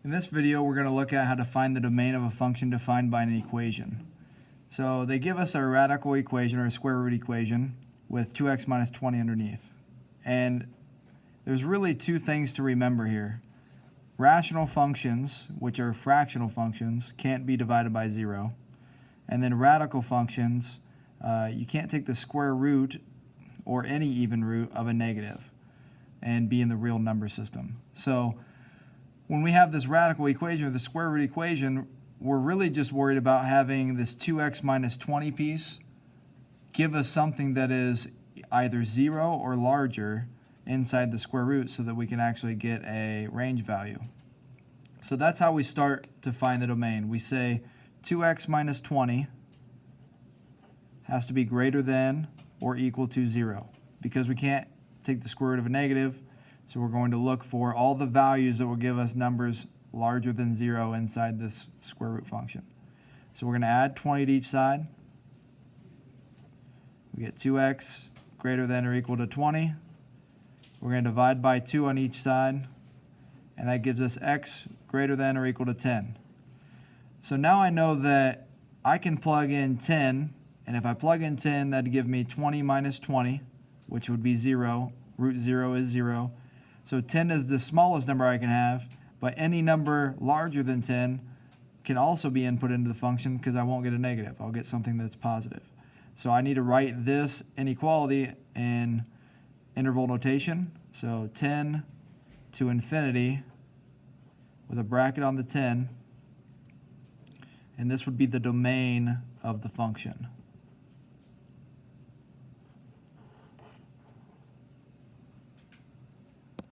In this video, we're going to look at how to find the domain of a function defined by an equation. So they give us a radical equation or a square root equation with 2x minus 20 underneath. And there's really two things to remember here. Rational functions, which are fractional functions, can't be divided by 0. And then radical functions, you can't take the square root or any even root of a negative and be in the real number system. So when we have this radical equation or the square root equation, we're really just worried about having this 2x minus 20 piece give us something that is either 0 or larger inside the square root so that we can actually get a range value. So that's how we start to find the domain. We say 2x minus 20 has to be greater than or equal to 0 because we can't take the square root of a negative. So we're going to look for all the values that will give us numbers larger than 0 inside this square root function. So we're going to add 20 to each side. We get 2x greater than or equal to 20. We're going to divide by 2 on each side, and that gives us x greater than or equal to 10. So now I know that I can plug in 10, and if I plug in 10, that'd give me 20 minus 20, which would be 0. Root 0 is 0. So 10 is the smallest number I can have, but any number larger than 10 can also be input into the function because I won't get a negative. I'll get something that's positive. So I need to write this inequality in interval notation. So 10 to infinity with a bracket on the 10, and this would be the domain of the function.